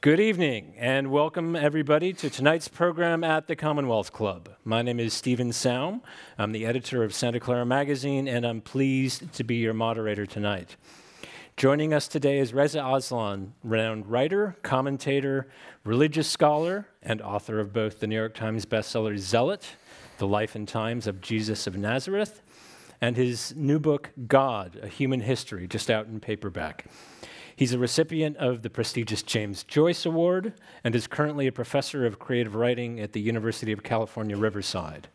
Good evening, and welcome everybody to tonight's program at the Commonwealth Club. My name is Stephen Saum. I'm the editor of Santa Clara Magazine, and I'm pleased to be your moderator tonight. Joining us today is Reza Aslan, renowned writer, commentator, religious scholar, and author of both the New York Times bestseller Zealot, The Life and Times of Jesus of Nazareth, and his new book, God, A Human History, just out in paperback. He's a recipient of the prestigious James Joyce Award and is currently a professor of creative writing at the University of California, Riverside.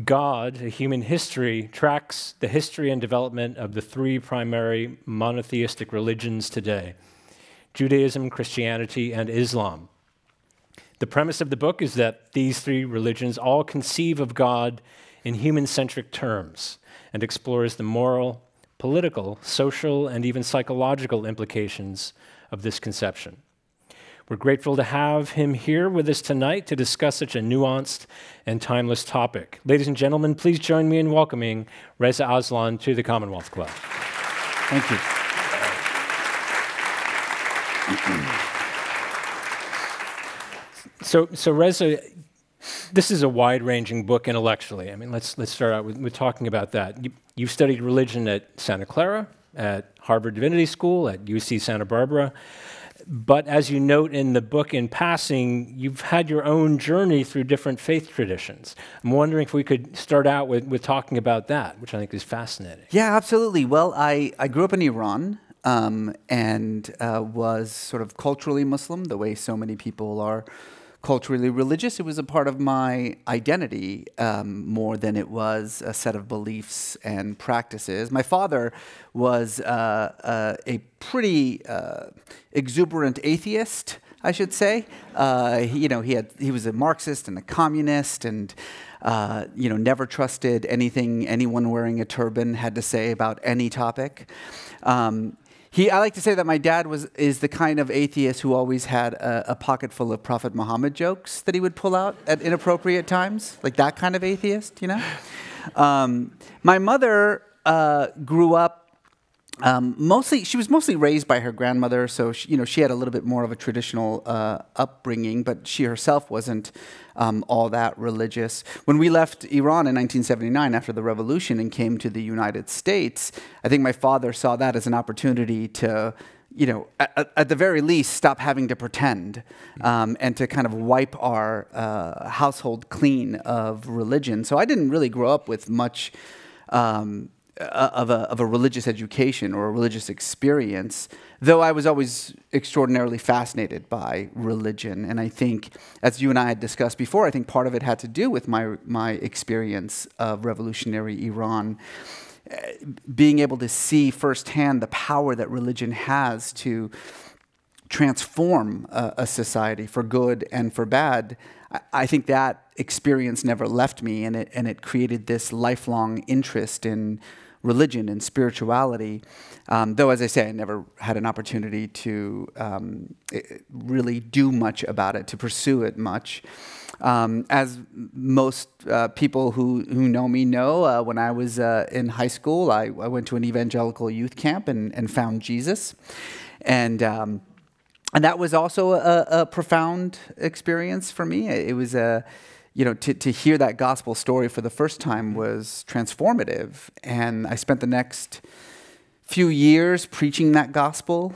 God, A Human History, tracks the history and development of the three primary monotheistic religions today: Judaism, Christianity, and Islam. The premise of the book is that these three religions all conceive of God in human-centric terms and explores the moral, political, social, and even psychological implications of this conception. We're grateful to have him here with us tonight to discuss such a nuanced and timeless topic. Ladies and gentlemen, please join me in welcoming Reza Aslan to the Commonwealth Club. Thank you. So Reza, this is a wide-ranging book intellectually. I mean, let's start out with talking about that. You've studied religion at Santa Clara, at Harvard Divinity School, at UC Santa Barbara. But as you note in the book in passing, you've had your own journey through different faith traditions. I'm wondering if we could start out with talking about that, which I think is fascinating. Yeah, absolutely. Well, I grew up in Iran and was sort of culturally Muslim, the way so many people are culturally religious. It was a part of my identity more than it was a set of beliefs and practices. My father was a pretty exuberant atheist, I should say. He was a Marxist and a communist, and never trusted anything anyone wearing a turban had to say about any topic. I like to say that my dad is the kind of atheist who always had a pocket full of Prophet Muhammad jokes that he would pull out at inappropriate times, like that kind of atheist, you know? My mother grew up she was mostly raised by her grandmother, so she had a little bit more of a traditional upbringing, but she herself wasn't all that religious. When we left Iran in 1979 after the revolution and came to the United States, I think my father saw that as an opportunity to, at the very least, stop having to pretend and to kind of wipe our household clean of religion. So I didn't really grow up with much of a religious education or a religious experience, though I was always extraordinarily fascinated by religion. And I think, as you and I had discussed before, I think part of it had to do with my experience of revolutionary Iran, being able to see firsthand the power that religion has to transform a society for good and for bad. I think that experience never left me, and it created this lifelong interest in religion and spirituality, though, as I say, I never had an opportunity to really do much about it, to pursue it much. As most people who know me know, when I was in high school, I went to an evangelical youth camp and found Jesus. And that was also a profound experience for me. It was to hear that gospel story for the first time was transformative. And I spent the next few years preaching that gospel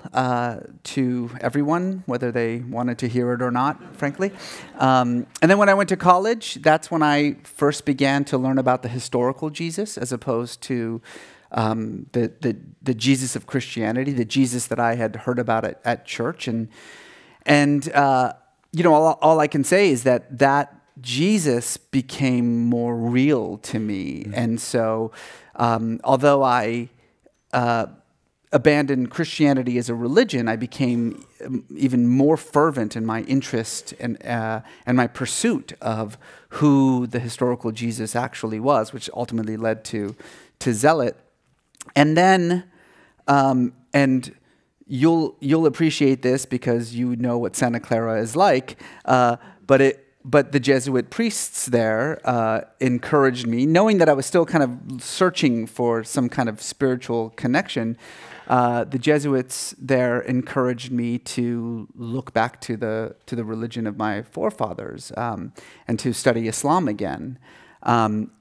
to everyone, whether they wanted to hear it or not, frankly. And then when I went to college, that's when I first began to learn about the historical Jesus as opposed to the Jesus of Christianity, the Jesus that I had heard about at church. And all I can say is that Jesus became more real to me. Mm-hmm. And so although I abandoned Christianity as a religion, I became even more fervent in my interest and my pursuit of who the historical Jesus actually was, which ultimately led to Zealot. And then, and you'll appreciate this because you know what Santa Clara is like, but the Jesuit priests there encouraged me, knowing that I was still kind of searching for some kind of spiritual connection. the Jesuits there encouraged me to look back to the religion of my forefathers and to study Islam again. And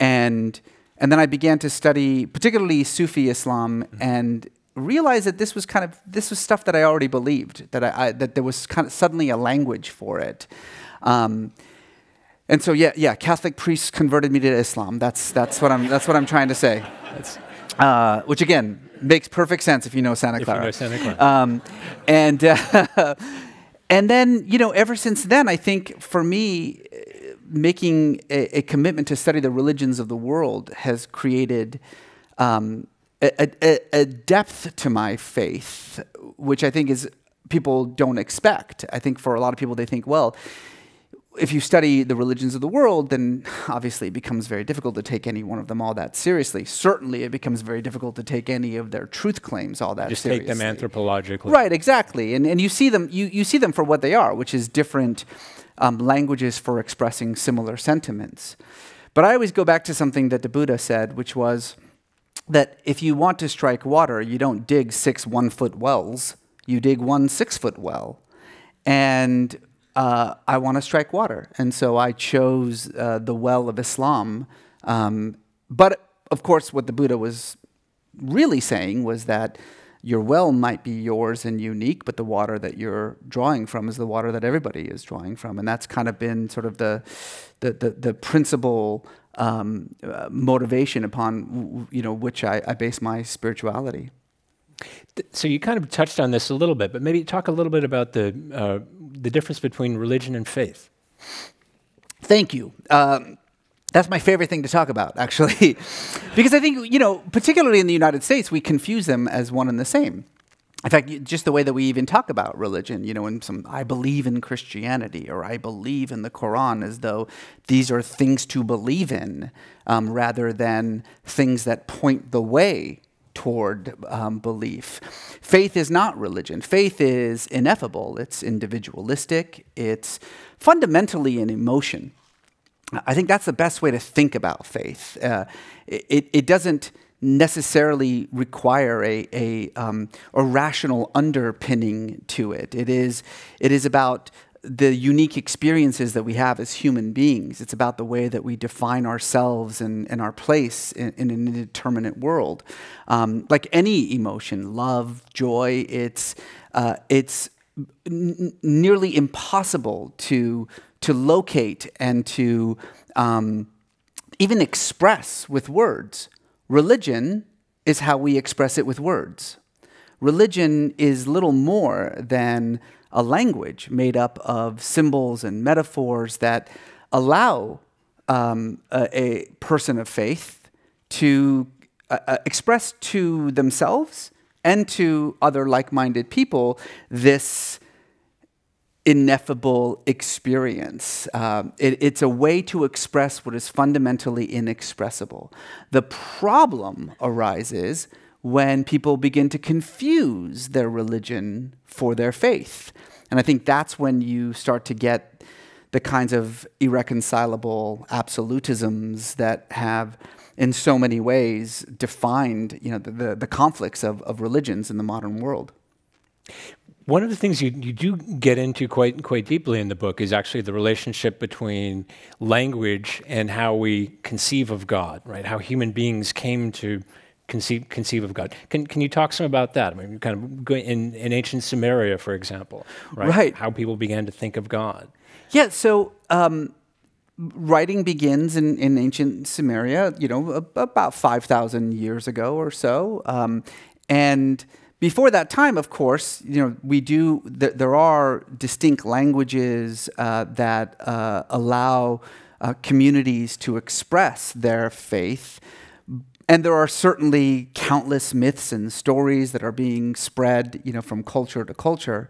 then I began to study particularly Sufi Islam and realized that this was stuff that I already believed, that there was kind of suddenly a language for it. And so Catholic priests converted me to Islam. That's what I'm trying to say. Which again makes perfect sense if you know Santa Clara. If you know Santa Clara. And then ever since then, I think for me, making a commitment to study the religions of the world has created a depth to my faith, which I think is people don't expect. I think for a lot of people, they think, well, if you study the religions of the world, then obviously it becomes very difficult to take any one of them all that seriously. Certainly, it becomes very difficult to take any of their truth claims all that seriously. Just take them anthropologically. Right, exactly. And you see them you see them for what they are, which is different languages for expressing similar sentiments. But I always go back to something that the Buddha said, which was that if you want to strike water, you don't dig 6 1-foot wells. You dig 1 6-foot well. And I want to strike water. And so I chose the well of Islam. But of course, what the Buddha was really saying was that your well might be yours and unique, but the water that you're drawing from is the water that everybody is drawing from. And that's kind of been sort of the principal motivation upon which I base my spirituality. So you kind of touched on this a little bit, but maybe talk a little bit about the difference between religion and faith. Thank you. That's my favorite thing to talk about, actually, because I think, particularly in the United States, we confuse them as one and the same. In fact, just the way that we even talk about religion, I believe in Christianity or I believe in the Quran, as though these are things to believe in rather than things that point the way toward belief. Faith is not religion. Faith is ineffable. It's individualistic. It's fundamentally an emotion. I think that's the best way to think about faith. It doesn't necessarily require a rational underpinning to it. It is about the unique experiences that we have as human beings. It's about the way that we define ourselves and our place in an indeterminate world. Like any emotion, love, joy, it's nearly impossible to locate and to even express with words. Religion is how we express it with words. Religion is little more than a language made up of symbols and metaphors that allow a person of faith to express to themselves and to other like-minded people this ineffable experience. It's a way to express what is fundamentally inexpressible. The problem arises when people begin to confuse their religion for their faith. And I think that's when you start to get the kinds of irreconcilable absolutisms that have in so many ways defined the conflicts of religions in the modern world. One of the things you do get into quite deeply in the book is actually the relationship between language and how we conceive of God, right? How human beings came to conceive of God. Can you talk some about that? I mean, kind of go in ancient Sumeria, for example, right? How people began to think of God. Yeah, so writing begins in ancient Sumeria, about 5,000 years ago or so. And before that time, of course, there are distinct languages that allow communities to express their faith. And there are certainly countless myths and stories that are being spread, from culture to culture.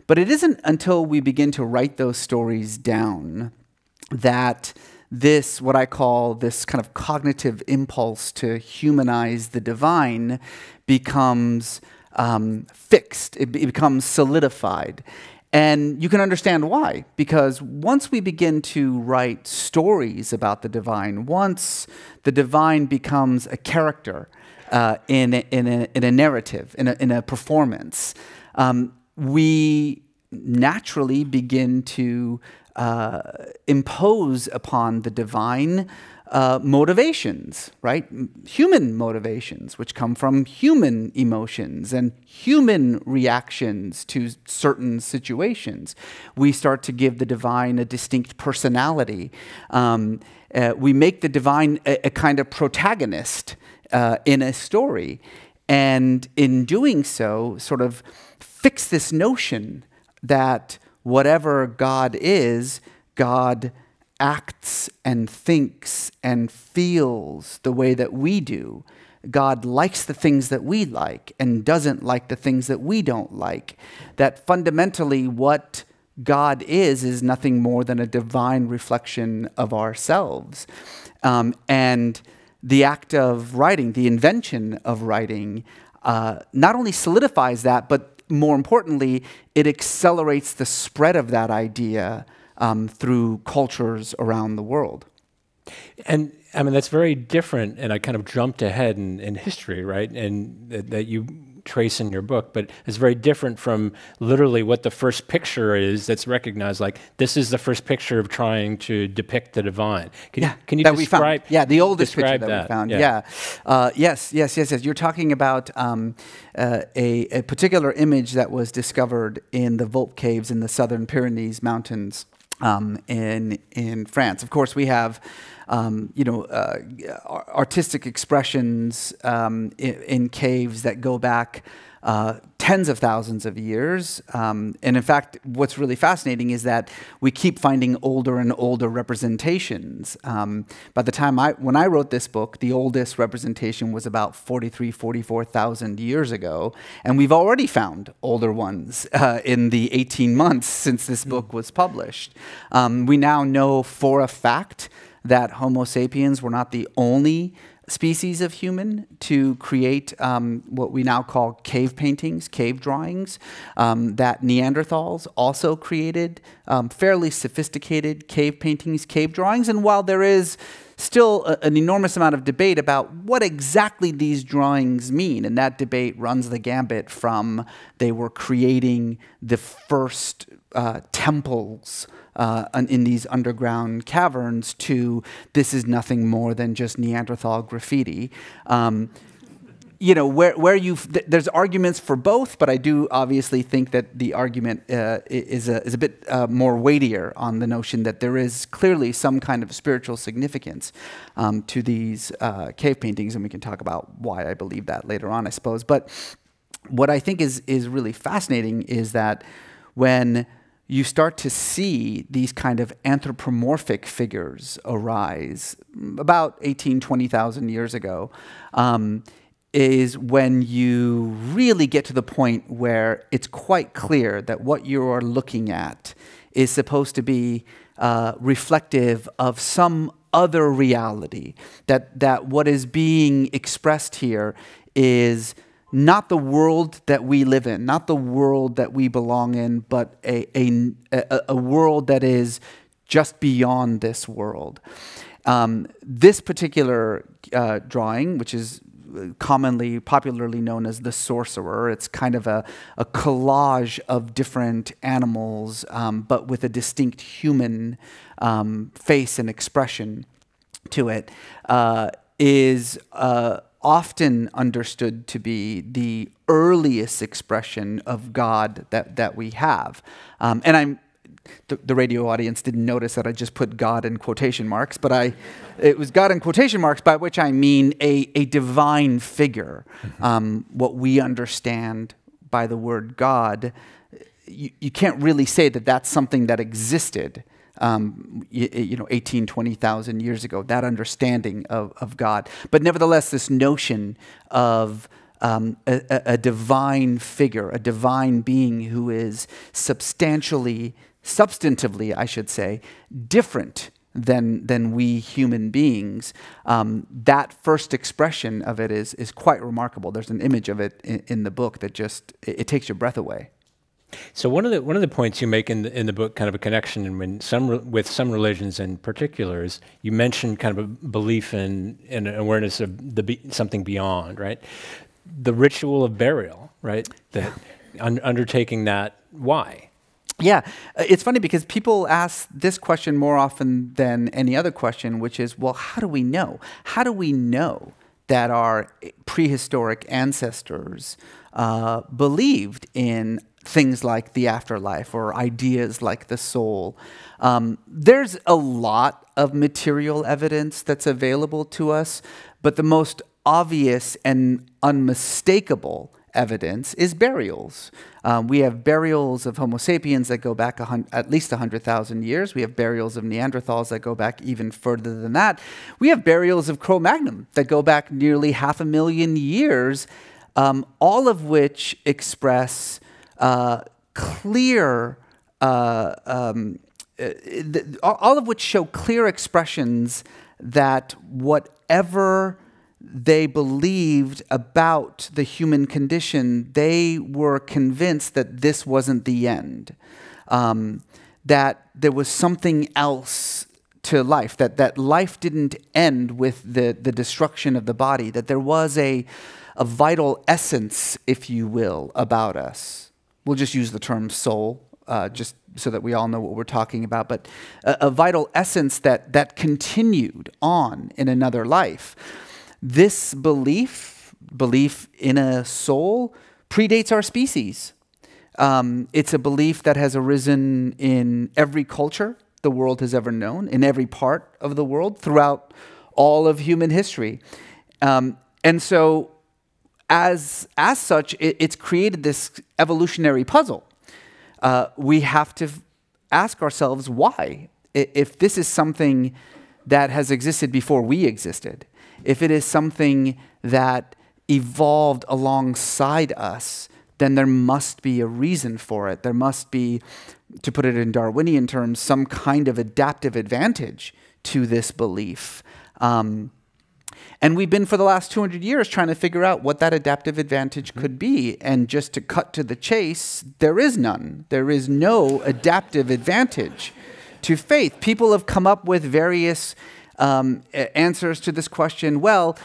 But it isn't until we begin to write those stories down that this, what I call this kind of cognitive impulse to humanize the divine, becomes fixed. It becomes solidified. And you can understand why, because once we begin to write stories about the divine, once the divine becomes a character in a narrative, in a performance, we naturally begin to impose upon the divine motivations, right? Human motivations, which come from human emotions and human reactions to certain situations. We start to give the divine a distinct personality. We make the divine a kind of protagonist in a story. And in doing so, sort of fix this notion that whatever God is, God acts and thinks and feels the way that we do. God likes the things that we like and doesn't like the things that we don't like. That fundamentally what God is nothing more than a divine reflection of ourselves. And the act of writing, the invention of writing, not only solidifies that, but more importantly, it accelerates the spread of that idea through cultures around the world. And I mean, that's very different, and I kind of jumped ahead in history, right? And that you trace in your book, but it's very different from literally what the first picture is that's recognized, like this is the first picture of trying to depict the divine. Can you describe? Yeah, the oldest picture that we found. Yeah. Yes. You're talking about a particular image that was discovered in the Volpe Caves in the southern Pyrenees Mountains in France. Of course, we have artistic expressions in caves that go back tens of thousands of years. And in fact, what's really fascinating is that we keep finding older and older representations. By the time when I wrote this book, the oldest representation was about 44,000 years ago. And we've already found older ones in the 18 months since this book was published. We now know for a fact that Homo sapiens were not the only species of human to create what we now call cave paintings, cave drawings, that Neanderthals also created fairly sophisticated cave paintings, cave drawings. And while there is still an enormous amount of debate about what exactly these drawings mean, and that debate runs the gambit from they were creating the first temples in these underground caverns to this is nothing more than just Neanderthal graffiti. There's arguments for both, but I do obviously think that the argument is a bit more weightier on the notion that there is clearly some kind of spiritual significance to these cave paintings, and we can talk about why I believe that later on, I suppose. But what I think is really fascinating is that when you start to see these kind of anthropomorphic figures arise about 20,000 years ago, is when you really get to the point where it's quite clear that what you are looking at is supposed to be reflective of some other reality, that what is being expressed here is not the world that we live in, not the world that we belong in, but a world that is just beyond this world. This particular drawing, which is popularly known as the Sorcerer, it's kind of a collage of different animals, but with a distinct human face and expression to it, is often understood to be the earliest expression of God that we have. And the radio audience didn't notice that I just put God in quotation marks, but it was God in quotation marks, by which I mean a divine figure. What we understand by the word God, you can't really say that that's something that existed 20,000 years ago, that understanding of God. But nevertheless, this notion of a divine figure, a divine being who is substantively, I should say, different than we human beings, that first expression of it is quite remarkable. There's an image of it in the book that it takes your breath away. So one of the points you make in the book, kind of a connection, and with some religions in particular, is you mentioned kind of a belief in an awareness of something beyond, right? The ritual of burial, right? That undertaking that, why? Yeah, it's funny because people ask this question more often than any other question, which is, well, how do we know? How do we know that our prehistoric ancestors believed in things like the afterlife or ideas like the soul? There's a lot of material evidence that's available to us, but the most obvious and unmistakable evidence is burials. We have burials of Homo sapiens that go back at least 100,000 years. We have burials of Neanderthals that go back even further than that. We have burials of Cro-Magnon that go back nearly 500,000 years, all of which express clear, all of which show clear expressions that whatever they believed about the human condition, they were convinced that this wasn't the end, that there was something else to life, that life didn't end with the destruction of the body, that there was a vital essence, if you will, about us. We'll just use the term soul, just so that we all know what we're talking about, but a vital essence that continued on in another life. This belief in a soul, predates our species. It's a belief that has arisen in every culture the world has ever known, in every part of the world, throughout all of human history. And so, as such, it's created this evolutionary puzzle. We have to ask ourselves why. If this is something that has existed before we existed, if it is something that evolved alongside us, then there must be a reason for it. There must be, to put it in Darwinian terms, some kind of adaptive advantage to this belief. And we've been for the last 200 years trying to figure out what that adaptive advantage could be. And just to cut to the chase, there is none. There is no adaptive advantage to faith. People have come up with various answers to this question. Well,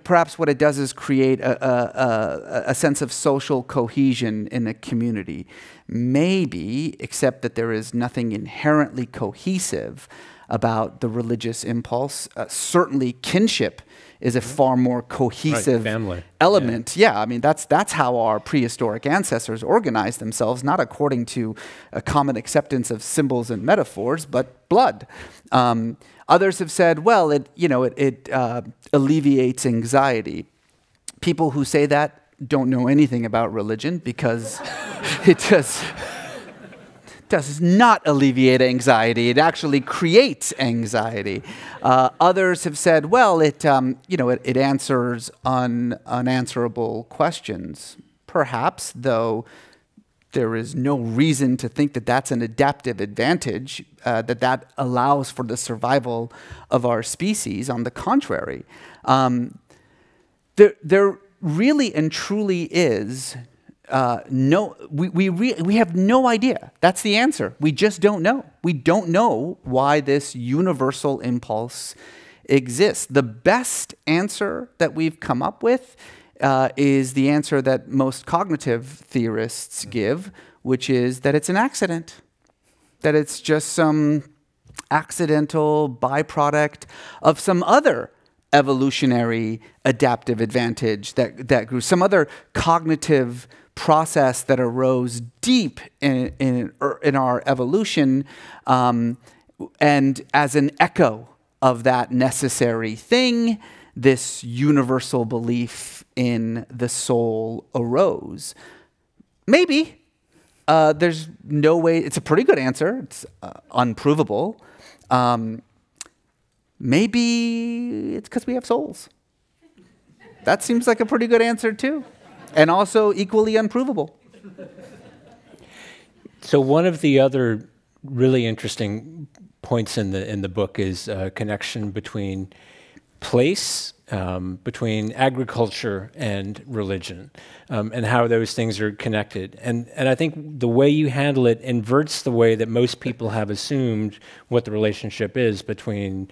perhaps what it does is create a sense of social cohesion in a community. Maybe, except that there is nothing inherently cohesive about the religious impulse. Certainly kinship is a far more cohesive element. Yeah, I mean, that's how our prehistoric ancestors organized themselves, not according to a common acceptance of symbols and metaphors, but blood. Others have said, well, it alleviates anxiety. People who say that don't know anything about religion, because it does not alleviate anxiety. It actually creates anxiety. Others have said, well, it answers unanswerable questions. Perhaps, though, there is no reason to think that that's an adaptive advantage, that allows for the survival of our species. On the contrary, there really and truly is we have no idea. That's the answer. We just don't know. We don't know why this universal impulse exists. The best answer that we've come up with is the answer that most cognitive theorists give, which is that it's an accident, that it's just some accidental byproduct of some other evolutionary adaptive advantage that grew, some other cognitive process that arose deep in our evolution, and as an echo of that necessary thing, this universal belief in the soul arose. Maybe. There's no way. It's a pretty good answer. It's unprovable. Maybe it's because we have souls. That seems like a pretty good answer too, and also equally unprovable. So one of the other really interesting points in the book is a connection between place between agriculture and religion, and how those things are connected. And I think the way you handle it inverts the way that most people have assumed what the relationship is between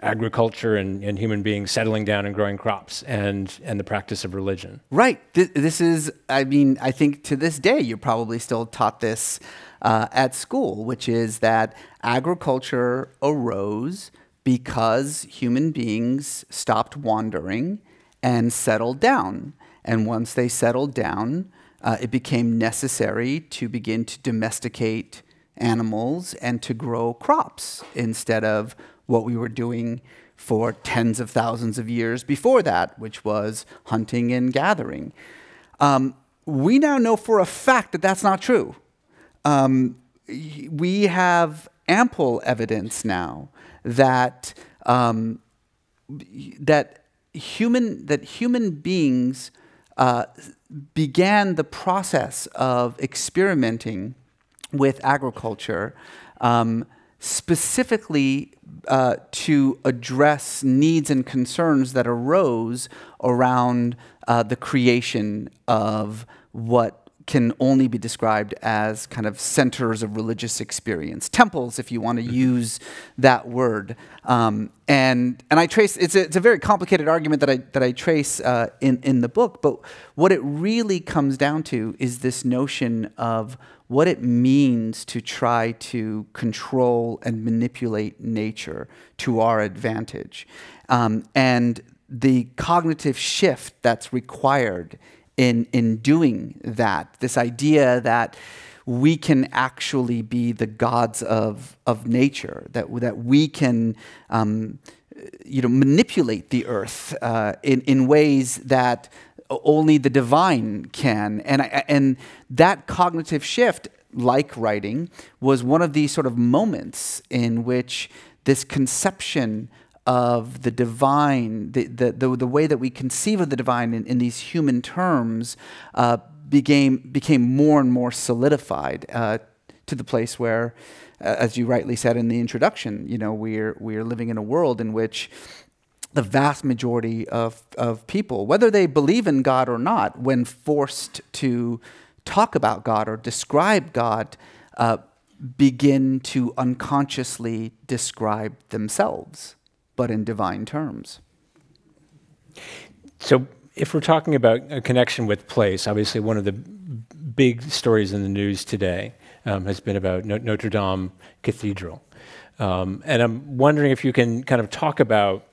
agriculture and human beings settling down and growing crops and the practice of religion. Right. This is, I mean, I think to this day, you're probably still taught this at school, which is that agriculture arose because human beings stopped wandering and settled down. And once they settled down, it became necessary to begin to domesticate animals and to grow crops instead of what we were doing for tens of thousands of years before that, which was hunting and gathering. We now know for a fact that that's not true. We have ample evidence now that that human beings began the process of experimenting with agriculture, specifically to address needs and concerns that arose around the creation of what can only be described as kind of centers of religious experience, temples, if you want to use that word. And I trace, it's a very complicated argument that I trace in the book, but what it really comes down to is this notion of what it means to try to control and manipulate nature to our advantage, and the cognitive shift that's required in doing that. This idea that we can actually be the gods of nature, that we can manipulate the earth in ways that only the divine can. And that cognitive shift, like writing, was one of these sort of moments in which this conception of the divine, the way that we conceive of the divine in these human terms, became more and more solidified to the place where, as you rightly said in the introduction, we're living in a world in which the vast majority of people, whether they believe in God or not, when forced to talk about God or describe God, begin to unconsciously describe themselves, but in divine terms. So if we're talking about a connection with place, obviously one of the big stories in the news today has been about Notre Dame Cathedral. And I'm wondering if you can kind of talk about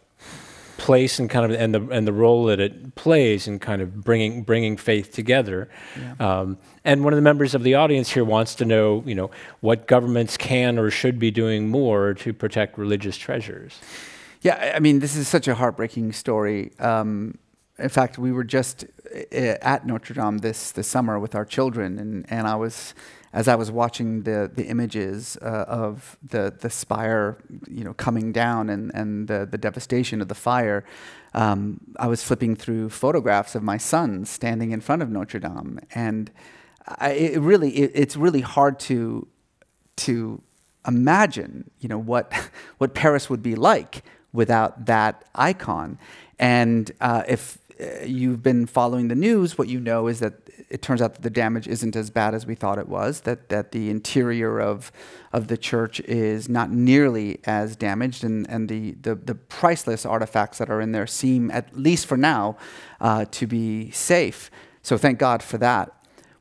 place and kind of and the role that it plays in kind of bringing faith together. Yeah. And one of the members of the audience here wants to know, what governments can or should be doing more to protect religious treasures. Yeah, I mean, this is such a heartbreaking story. In fact, we were just at Notre Dame this summer with our children, and as I was watching the images of the spire, coming down and the devastation of the fire, I was flipping through photographs of my son standing in front of Notre Dame, and it's really hard to imagine, what Paris would be like without that icon. And if you've been following the news, what you know is that it turns out that the damage isn't as bad as we thought it was, that the interior of the church is not nearly as damaged, and the priceless artifacts that are in there seem, at least for now, to be safe. So thank God for that.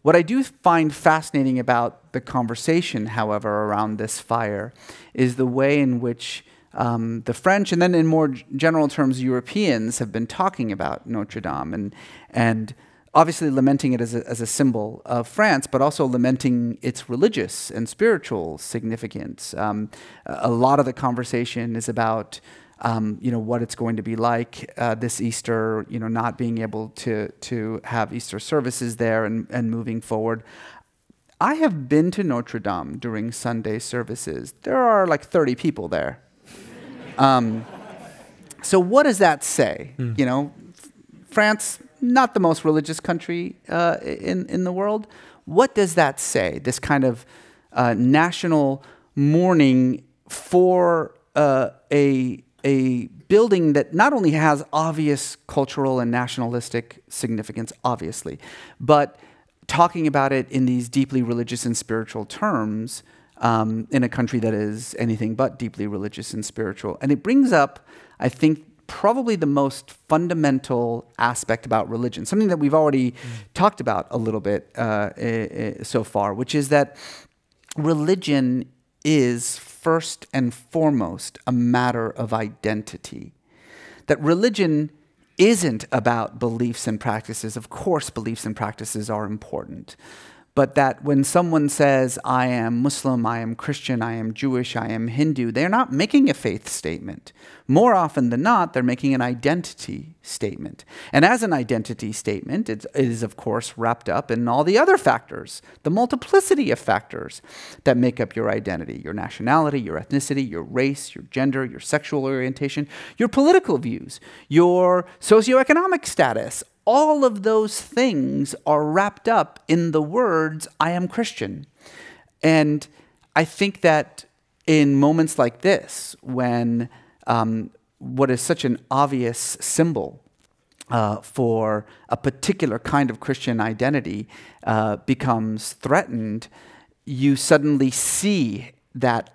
What I do find fascinating about the conversation, however, around this fire is the way in which the French, and then in more general terms, Europeans have been talking about Notre Dame, and obviously lamenting it as a symbol of France, but also lamenting its religious and spiritual significance. A lot of the conversation is about what it's going to be like this Easter, not being able to have Easter services there and moving forward. I have been to Notre Dame during Sunday services. There are like 30 people there. So what does that say? France, not the most religious country in the world. What does that say? This kind of national mourning for a building that not only has obvious cultural and nationalistic significance, obviously, but talking about it in these deeply religious and spiritual terms in a country that is anything but deeply religious and spiritual. And it brings up, I think, probably the most fundamental aspect about religion, something that we've already talked about a little bit so far, which is that religion is first and foremost a matter of identity. That religion isn't about beliefs and practices. Of course, beliefs and practices are important. But that when someone says, I am Muslim, I am Christian, I am Jewish, I am Hindu, they're not making a faith statement. More often than not, they're making an identity statement. And as an identity statement, it is, of course, wrapped up in all the other factors, the multiplicity of factors that make up your identity, your nationality, your ethnicity, your race, your gender, your sexual orientation, your political views, your socioeconomic status. All of those things are wrapped up in the words, I am Christian. And I think that in moments like this, when what is such an obvious symbol for a particular kind of Christian identity becomes threatened, you suddenly see that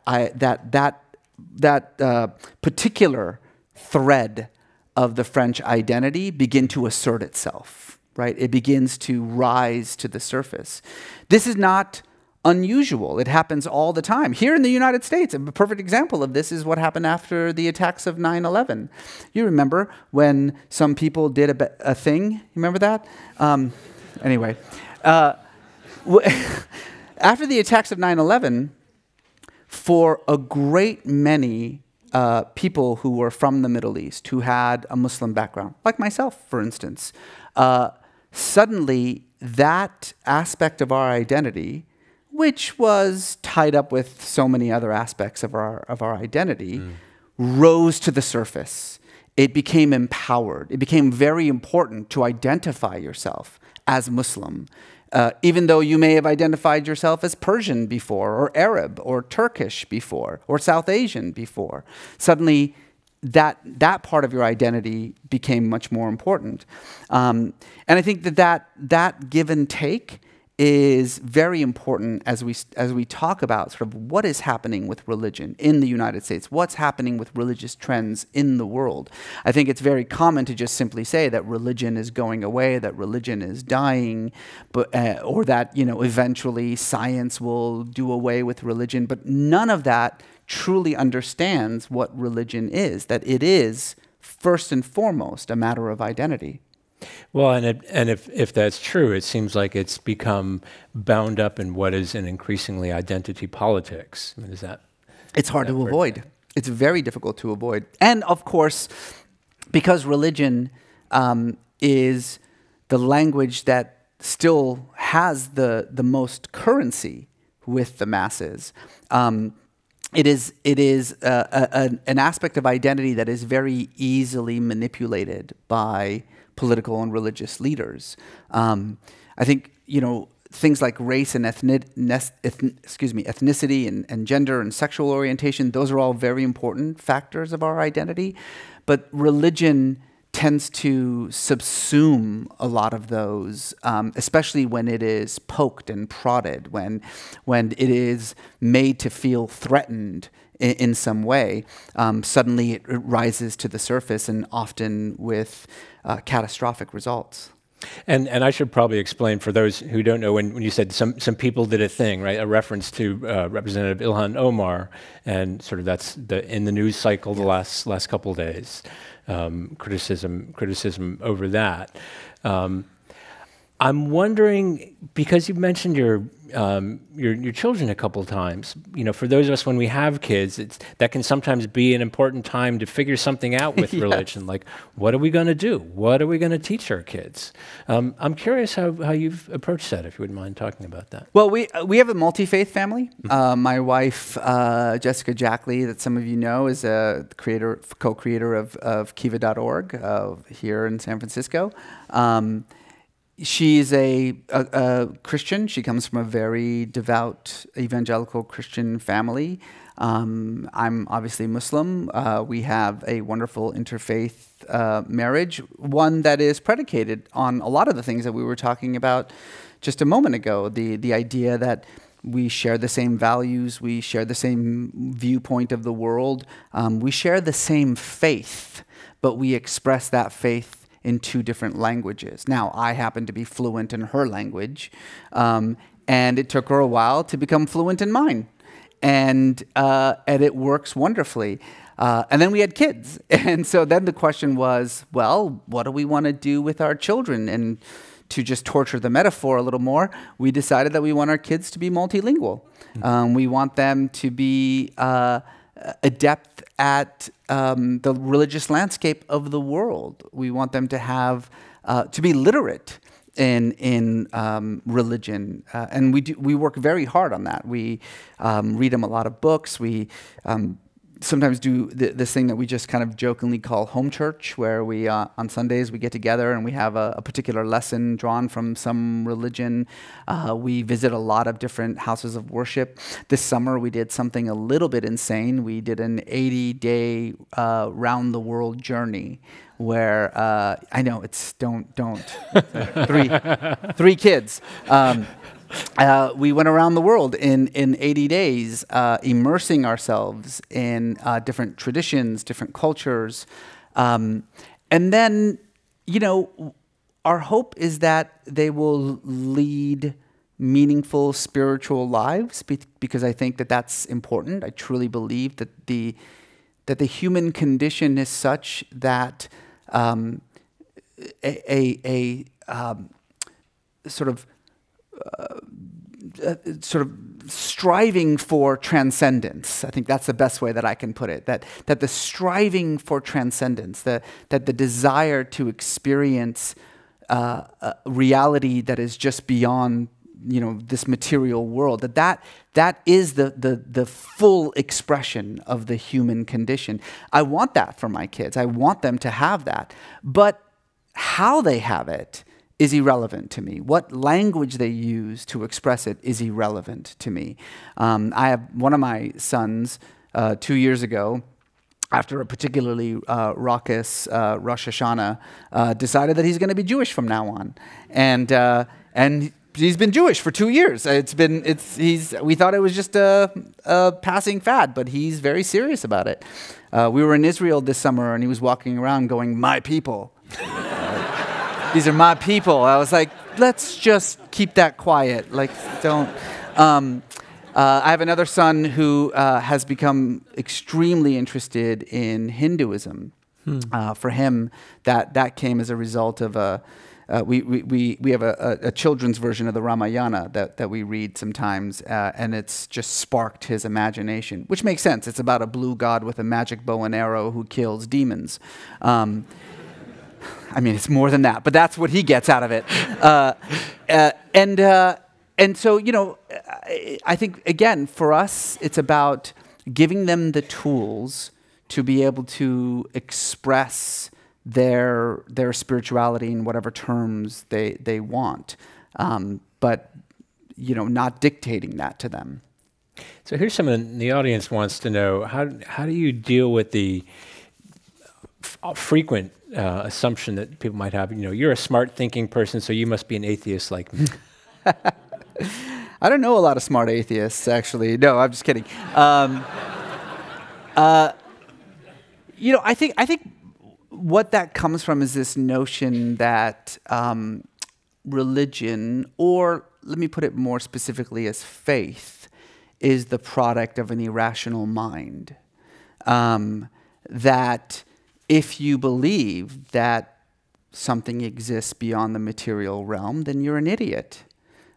particular thread of the French identity begin to assert itself, right? It begins to rise to the surface. This is not unusual. It happens all the time. Here in the United States, a perfect example of this is what happened after the attacks of 9/11. You remember when some people did a thing? You remember that? Anyway, after the attacks of 9/11, for a great many people who were from the Middle East, who had a Muslim background, like myself, for instance, suddenly that aspect of our identity, which was tied up with so many other aspects of our identity, rose to the surface. It became empowered. It became very important to identify yourself as Muslim. Even though you may have identified yourself as Persian before, or Arab, or Turkish before, or South Asian before. Suddenly, that part of your identity became much more important. And I think that give and take is very important as we talk about sort of what is happening with religion in the United States, what's happening with religious trends in the world. I think it's very common to just simply say that religion is going away, that religion is dying, but or that eventually science will do away with religion. But none of that truly understands what religion is. That it is first and foremost a matter of identity. Well, and if that's true, it seems like it's become bound up in what is an increasingly identity politics. I mean, is that? It's hard to avoid. It's very difficult to avoid. And of course, because religion is the language that still has the most currency with the masses, it is an aspect of identity that is very easily manipulated by political and religious leaders. I think things like race and ethnicity and gender and sexual orientation, those are all very important factors of our identity. But religion tends to subsume a lot of those, especially when it is poked and prodded, when it is made to feel threatened in some way. Suddenly it rises to the surface, and often with catastrophic results. And I should probably explain for those who don't know, when you said some people did a thing, right? A reference to Representative Ilhan Omar, and sort of that's in the news cycle the last couple of days. Criticism over that. I'm wondering, because you mentioned your children a couple of times, for those of us when we have kids, that can sometimes be an important time to figure something out with religion. Like, what are we going to do? What are we going to teach our kids? I'm curious how you've approached that, if you wouldn't mind talking about that. Well, we have a multi-faith family. My wife, Jessica Jackley, that some of you know, is a co-creator of Kiva.org here in San Francisco. She's a Christian. She comes from a very devout evangelical Christian family. I'm obviously Muslim. We have a wonderful interfaith marriage, one that is predicated on a lot of the things that we were talking about just a moment ago. The idea that we share the same values, we share the same viewpoint of the world, we share the same faith, but we express that faith in two different languages. Now, I happen to be fluent in her language, and it took her a while to become fluent in mine. And it works wonderfully. And then we had kids. And so then the question was, well, what do we want to do with our children? And to just torture the metaphor a little more, we decided that we want our kids to be multilingual. We want them to be adept at the religious landscape of the world. We want them to have to be literate in religion, and we work very hard on that. We read them a lot of books. We sometimes do this thing that we just kind of jokingly call home church, where we on Sundays we get together and we have a particular lesson drawn from some religion. We visit a lot of different houses of worship. This summer we did something a little bit insane. We did an 80-day round the world journey, where I know it's don't three kids. We went around the world in 80 days, immersing ourselves in different traditions, different cultures. And then, our hope is that they will lead meaningful spiritual lives, because I think that that's important. I truly believe that the human condition is such that sort of striving for transcendence. I think that's the best way that I can put it. That the striving for transcendence, that the desire to experience a reality that is just beyond, this material world. That is the full expression of the human condition. I want that for my kids. I want them to have that. But how they have it is irrelevant to me. What language they use to express it is irrelevant to me. I have one of my sons 2 years ago, after a particularly raucous Rosh Hashanah, decided that he's going to be Jewish from now on, and he's been Jewish for 2 years. We thought it was just a passing fad, but he's very serious about it. We were in Israel this summer, and he was walking around going, "My people." These are my people. I was like, let's just keep that quiet. Like, don't. I have another son who has become extremely interested in Hinduism. For him, that came as a result of we have a children's version of the Ramayana that we read sometimes, and it's just sparked his imagination, which makes sense. It's about a blue god with a magic bow and arrow who kills demons. I mean, it's more than that, but that's what he gets out of it. And so, I think, again, for us, it's about giving them the tools to be able to express their spirituality in whatever terms they want, but, not dictating that to them. So here's someone in the audience wants to know, how do you deal with the frequent assumption that people might have, you're a smart thinking person, so you must be an atheist like me? I don't know a lot of smart atheists, actually. No, I'm just kidding. I think what that comes from is this notion that religion, or let me put it more specifically as faith, is the product of an irrational mind. That if you believe that something exists beyond the material realm, then you're an idiot.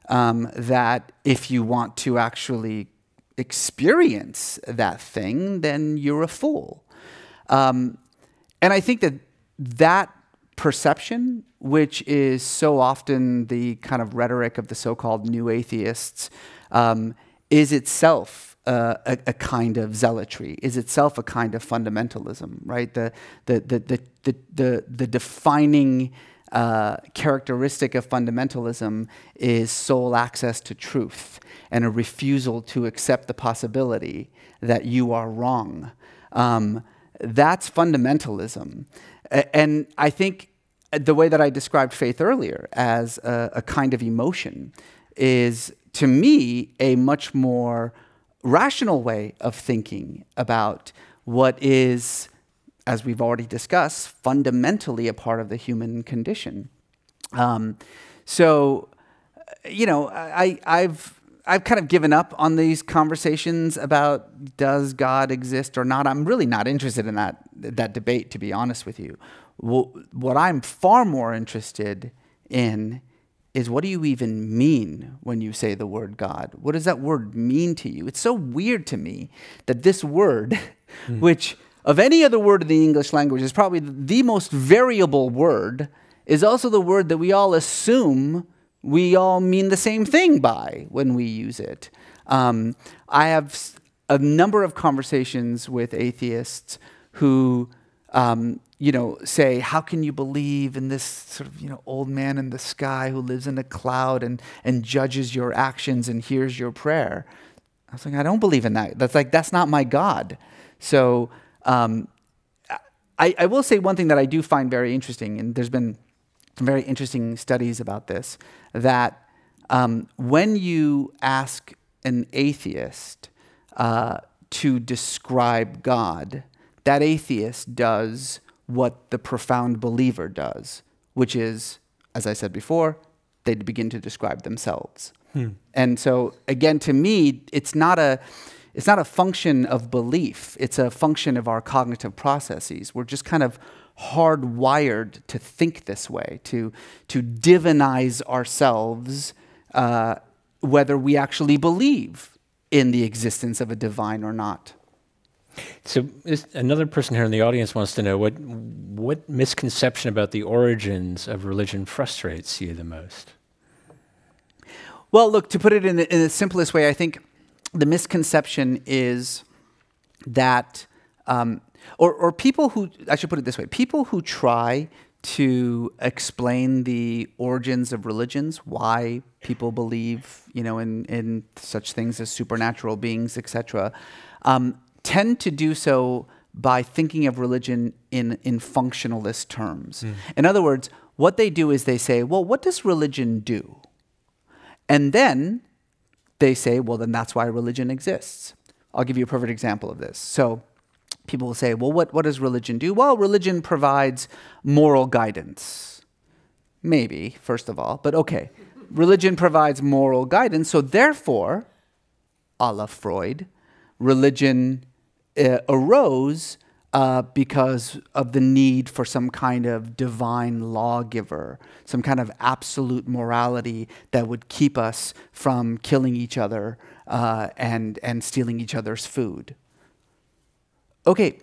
That if you want to actually experience that thing, then you're a fool. And I think that perception, which is so often the kind of rhetoric of the so-called new atheists, is itself a kind of zealotry, is itself a kind of fundamentalism, right? The defining characteristic of fundamentalism is sole access to truth and a refusal to accept the possibility that you are wrong. That's fundamentalism. And I think the way that I described faith earlier as a kind of emotion is, to me, a much more rational way of thinking about what is, as we've already discussed, fundamentally a part of the human condition. So, you know, I've kind of given up on these conversations about does God exist or not. I'm really not interested in that debate, to be honest with you. What I'm far more interested in is, what do you even mean when you say the word God? What does that word mean to you? It's so weird to me that this word, which of any other word in the English language is probably the most variable word, is also the word that we all assume we all mean the same thing by when we use it. I have a number of conversations with atheists who say, how can you believe in this sort of, old man in the sky who lives in a cloud and judges your actions and hears your prayer? I was like, I don't believe in that. That's not my God. So I will say one thing that I do find very interesting, and there's been some very interesting studies about this, that when you ask an atheist to describe God, that atheist does what the profound believer does, which is, as I said before, they begin to describe themselves. And so, again, to me, it's not a function of belief. It's a function of our cognitive processes. We're just kind of hardwired to think this way, to divinize ourselves, whether we actually believe in the existence of a divine or not. So another person here in the audience wants to know what misconception about the origins of religion frustrates you the most? Well, look, to put it in the simplest way, I think the misconception is that, or people who, I should put it this way, people who try to explain the origins of religions, why people believe, in such things as supernatural beings, etc., tend to do so by thinking of religion in functionalist terms. In other words, what they do is they say, well, what does religion do? And then they say, well, then that's why religion exists. I'll give you a perfect example of this. So people will say, well, what does religion do? Well, religion provides moral guidance. Maybe, first of all, but okay. Religion provides moral guidance, so therefore, a la Freud, religion arose because of the need for some kind of divine lawgiver, some kind of absolute morality that would keep us from killing each other and stealing each other's food. Okay,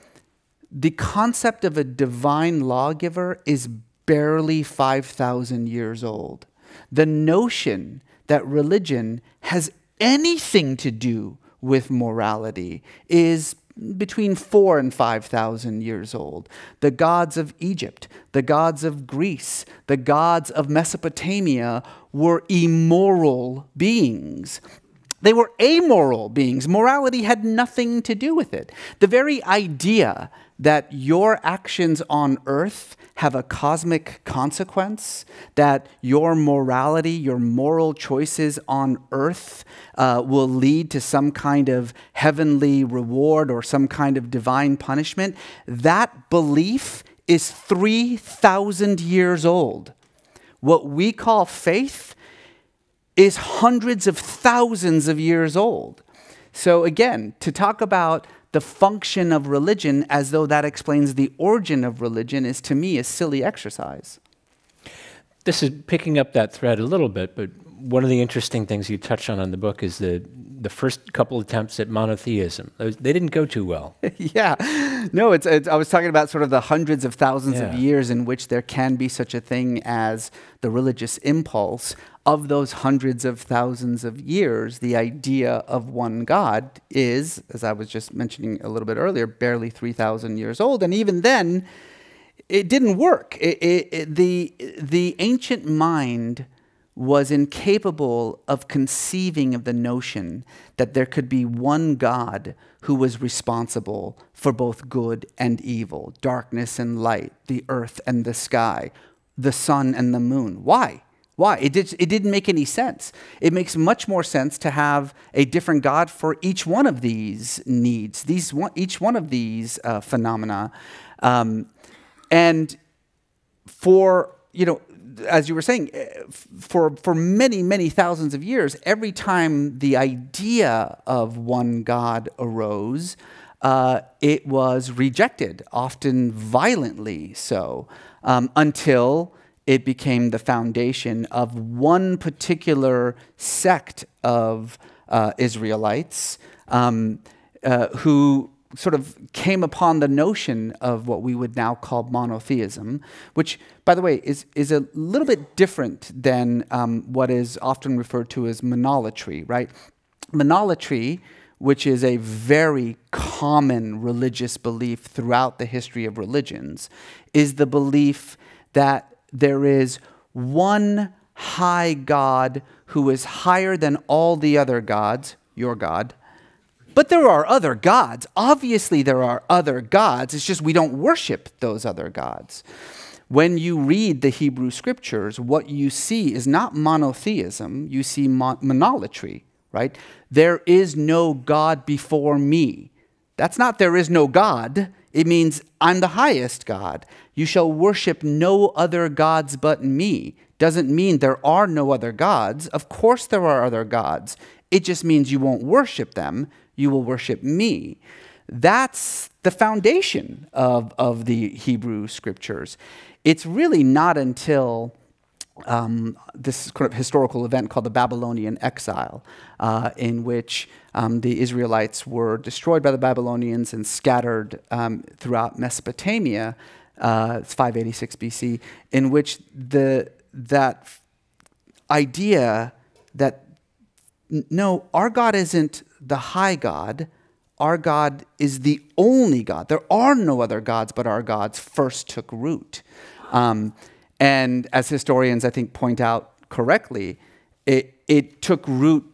the concept of a divine lawgiver is barely 5,000 years old. The notion that religion has anything to do with morality is between 4,000 and 5,000 years old. The gods of Egypt, the gods of Greece, the gods of Mesopotamia were immoral beings. They were amoral beings. Morality had nothing to do with it. The very idea that your actions on earth have a cosmic consequence, that your morality, your moral choices on earth will lead to some kind of heavenly reward or some kind of divine punishment, that belief is 3,000 years old. What we call faith is hundreds of thousands of years old. So again, to talk about the function of religion as though that explains the origin of religion is, to me, a silly exercise. This is picking up that thread a little bit, but one of the interesting things you touch on in the book is the first couple attempts at monotheism. They didn't go too well. Yeah. No, I was talking about sort of the hundreds of thousands of years in which there can be such a thing as the religious impulse. Of those hundreds of thousands of years, the idea of one God is, as I was just mentioning a little bit earlier, barely 3,000 years old. And even then, it didn't work. The ancient mind was incapable of conceiving of the notion that there could be one God who was responsible for both good and evil, darkness and light, the earth and the sky, the sun and the moon. Why? Why? It didn't make any sense. It makes much more sense to have a different God for each one of these needs, each one of these phenomena. And for, as you were saying, for many, many thousands of years, every time the idea of one God arose, it was rejected, often violently so, until it became the foundation of one particular sect of Israelites who sort of came upon the notion of what we would now call monotheism, which, by the way, is a little bit different than what is often referred to as monolatry, right? Monolatry, which is a very common religious belief throughout the history of religions, is the belief that there is one high God who is higher than all the other gods, your God. But there are other gods. Obviously, there are other gods. It's just we don't worship those other gods. When you read the Hebrew scriptures, what you see is not monotheism. You see monolatry, right? There is no God before me. That's not there is no God. It means I'm the highest God. You shall worship no other gods but me. Doesn't mean there are no other gods. Of course there are other gods. It just means you won't worship them. You will worship me. That's the foundation of the Hebrew scriptures. It's really not until this kind of historical event called the Babylonian exile, in which the Israelites were destroyed by the Babylonians and scattered throughout Mesopotamia, it's 586 BC, in which that idea that no, our God isn't the high God, our God is the only God. There are no other gods but our gods first took root. And as historians, I think, point out correctly, it took root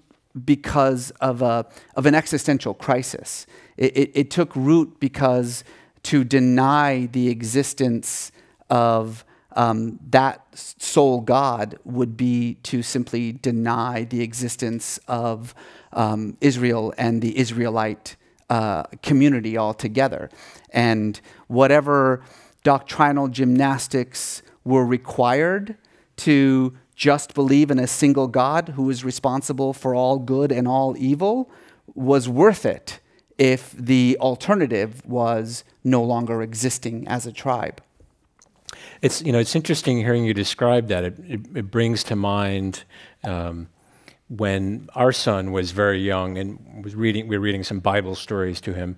because of an existential crisis. It took root because to deny the existence of that sole God would be to simply deny the existence of Israel and the Israelite community altogether. And whatever doctrinal gymnastics were required to just believe in a single God who is responsible for all good and all evil was worth it if the alternative was no longer existing as a tribe. It's interesting hearing you describe that. It brings to mind when our son was very young and we were reading some Bible stories to him.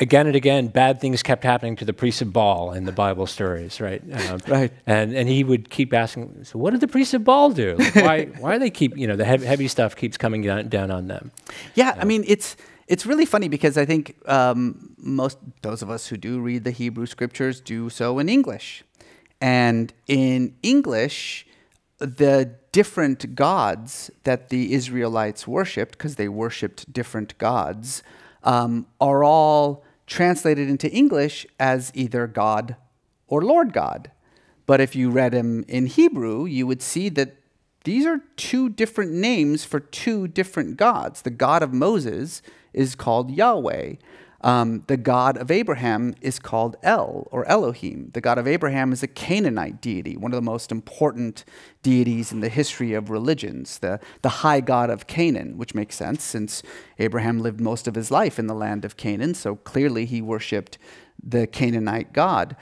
Again and again, bad things kept happening to the priests of Baal in the Bible stories, right? Right. And he would keep asking, so what did the priests of Baal do? Like, why do they keep, the heavy stuff keeps coming down on them? Yeah, I mean, it's really funny because I think those of us who do read the Hebrew scriptures do so in English. And in English, the different gods that the Israelites worshipped, because they worshipped different gods, are all translated into English as either God or Lord God. But if you read them in Hebrew, you would see that these are two different names for two different gods. The God of Moses is called Yahweh. The God of Abraham is called El, or Elohim. The God of Abraham is a Canaanite deity, one of the most important deities in the history of religions, the high god of Canaan, which makes sense since Abraham lived most of his life in the land of Canaan, so clearly he worshipped the Canaanite god.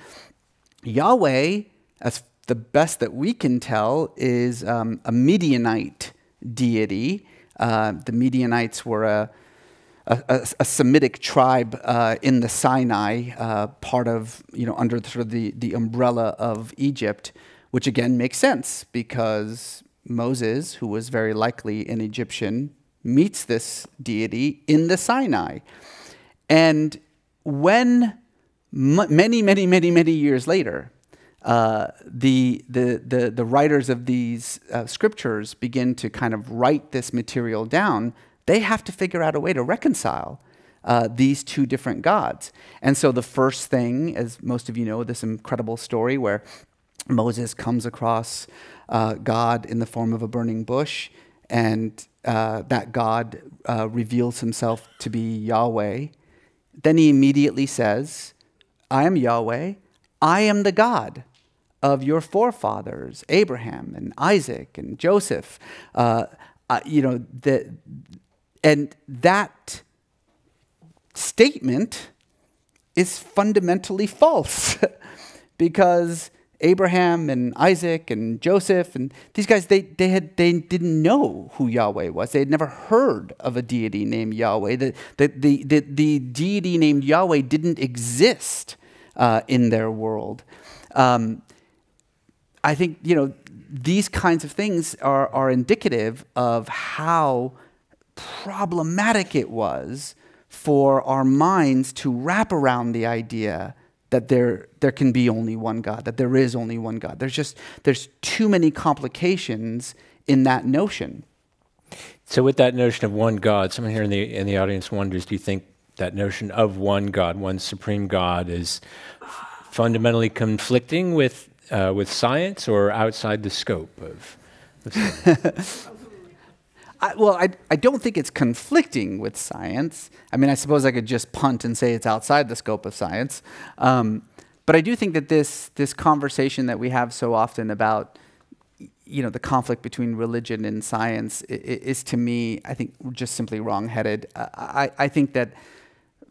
Yahweh, as the best that we can tell, is a Midianite deity. The Midianites were a Semitic tribe in the Sinai, part of, under sort of the umbrella of Egypt, which again makes sense because Moses, who was very likely an Egyptian, meets this deity in the Sinai. And when many years later, the writers of these scriptures begin to kind of write this material down. They have to figure out a way to reconcile these two different gods. And so the first thing, as most of you know, this incredible story where Moses comes across God in the form of a burning bush, and that God reveals himself to be Yahweh. Then he immediately says, I am Yahweh, I am the God of your forefathers, Abraham and Isaac and Joseph. And that statement is fundamentally false because Abraham and Isaac and Joseph and these guys, they didn't know who Yahweh was. They had never heard of a deity named Yahweh. The deity named Yahweh didn't exist in their world. I think, these kinds of things are indicative of how problematic it was for our minds to wrap around the idea that there can be only one God, that there is only one God. There's too many complications in that notion. So with that notion of one God, someone here in the audience wonders, do you think that notion of one God, one supreme God, is fundamentally conflicting with science or outside the scope of science? I don't think it's conflicting with science. I mean, I suppose I could just punt and say it's outside the scope of science. But I do think that this conversation that we have so often about, the conflict between religion and science is to me, I think, just simply wrong-headed. I think that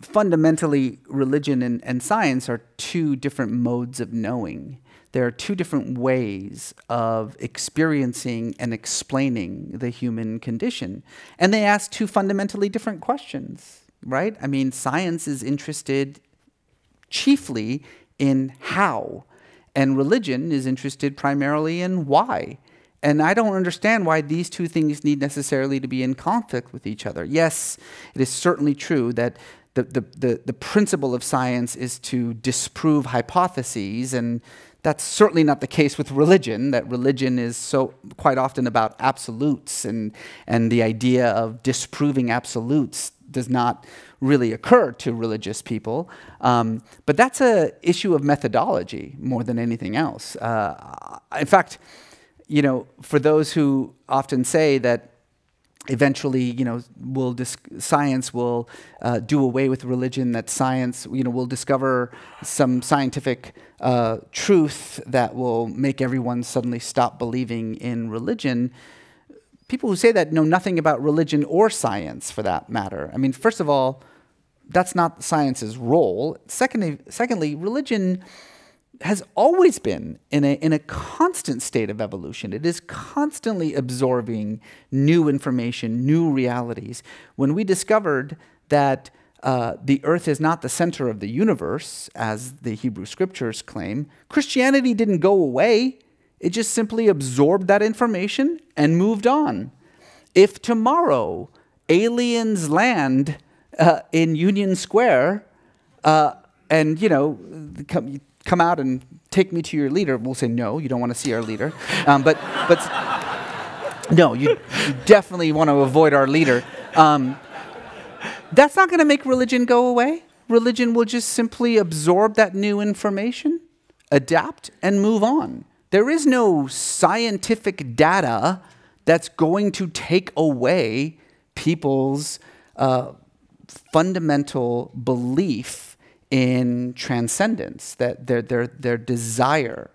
fundamentally religion and science are two different modes of knowing. There are two different ways of experiencing and explaining the human condition. And they ask two fundamentally different questions, right? I mean, science is interested chiefly in how, and religion is interested primarily in why. And I don't understand why these two things need necessarily to be in conflict with each other. Yes, it is certainly true that the principle of science is to disprove hypotheses, and that's certainly not the case with religion, that religion is so quite often about absolutes, and the idea of disproving absolutes does not really occur to religious people. But that's an issue of methodology more than anything else. In fact, for those who often say that eventually, science will do away with religion, that science, will discover some scientific truth that will make everyone suddenly stop believing in religion. People who say that know nothing about religion or science, for that matter. I mean, first of all, that's not science's role. Secondly, religion has always been in a constant state of evolution. It is constantly absorbing new information, new realities. When we discovered that the earth is not the center of the universe, as the Hebrew scriptures claim, Christianity didn't go away. It just simply absorbed that information and moved on. If tomorrow aliens land in Union Square and, come out and take me to your leader, we'll say, no, you don't want to see our leader. But no, you definitely want to avoid our leader. That's not going to make religion go away. Religion will just simply absorb that new information, adapt, and move on. There is no scientific data that's going to take away people's fundamental belief in transcendence, that their desire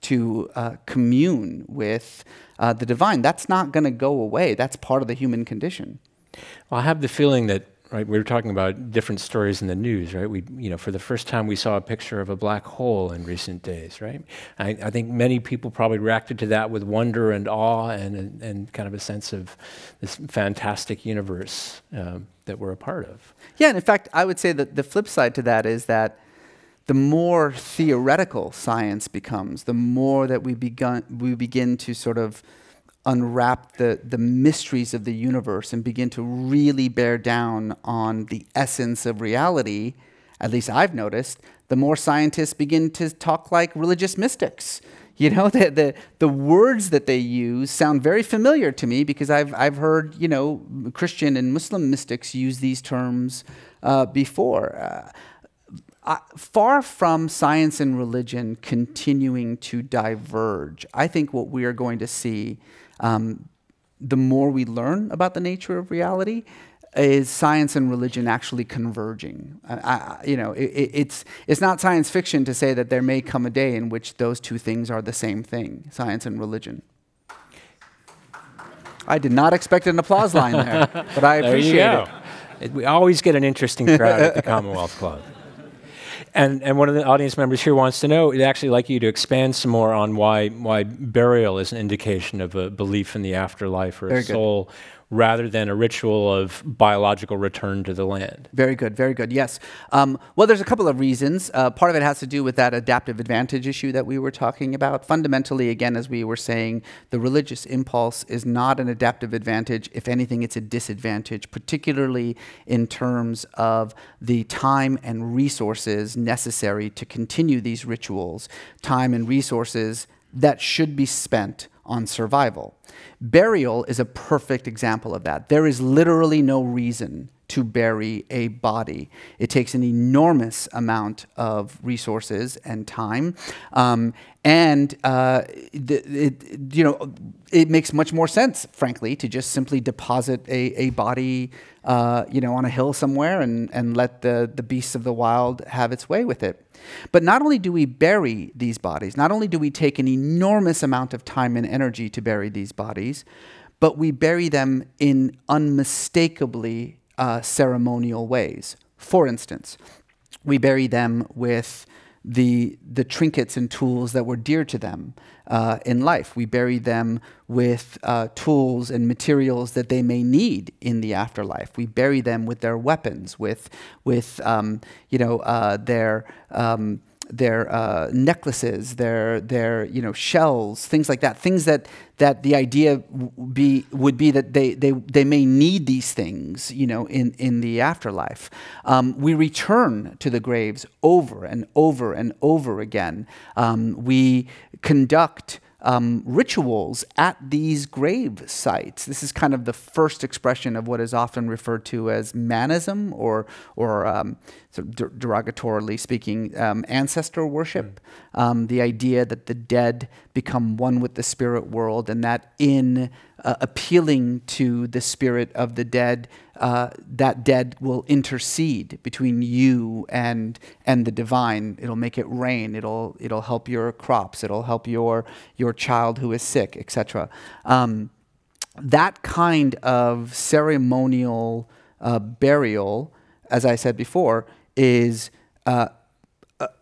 to commune with the divine. That's not going to go away. That's part of the human condition. Well, I have the feeling that, right, we were talking about different stories in the news, right? For the first time we saw a picture of a black hole in recent days, right? I think many people probably reacted to that with wonder and awe and kind of a sense of this fantastic universe that we're a part of. Yeah, and in fact, I would say that the flip side to that is that the more theoretical science becomes, the more that we begin to sort of unwrap the mysteries of the universe and begin to really bear down on the essence of reality, at least I've noticed, the more scientists begin to talk like religious mystics. You know, the words that they use sound very familiar to me because I've heard, you know, Christian and Muslim mystics use these terms before. Far from science and religion continuing to diverge, I think what we are going to see, the more we learn about the nature of reality, is science and religion actually converging. You know, it's not science fiction to say that there may come a day in which those two things are the same thing, science and religion. I did not expect an applause line there, but I appreciate it. We always get an interesting crowd at the Commonwealth Club. And one of the audience members here wants to know, they'd actually like you to expand some more on why burial is an indication of a belief in the afterlife or a soul, rather than a ritual of biological return to the land. Very good, very good, yes. Well, there's a couple of reasons. Part of it has to do with that adaptive advantage issue that we were talking about. Fundamentally, again, as we were saying, the religious impulse is not an adaptive advantage. If anything, it's a disadvantage, particularly in terms of the time and resources necessary to continue these rituals, time and resources that should be spent on survival. Burial is a perfect example of that. There is literally no reason to bury a body. It takes an enormous amount of resources and time, and it makes much more sense, frankly, to just simply deposit a body, on a hill somewhere and let the beasts of the wild have its way with it. But not only do we bury these bodies, not only do we take an enormous amount of time and energy to bury these bodies, but we bury them in unmistakably ceremonial ways. For instance, we bury them with the trinkets and tools that were dear to them in life. We bury them with tools and materials that they may need in the afterlife. We bury them with their weapons, with their necklaces, their shells, things like that. Things that the idea would be that they may need these things, in the afterlife. We return to the graves over and over and over again. We conduct rituals at these grave sites. This is kind of the first expression of what is often referred to as manism, or sort of derogatorily speaking, ancestor worship. The idea that the dead become one with the spirit world, and that in appealing to the spirit of the dead, that dead will intercede between you and the divine. It'll make it rain. It'll help your crops. It'll help your child who is sick, etc. That kind of ceremonial burial, as I said before, is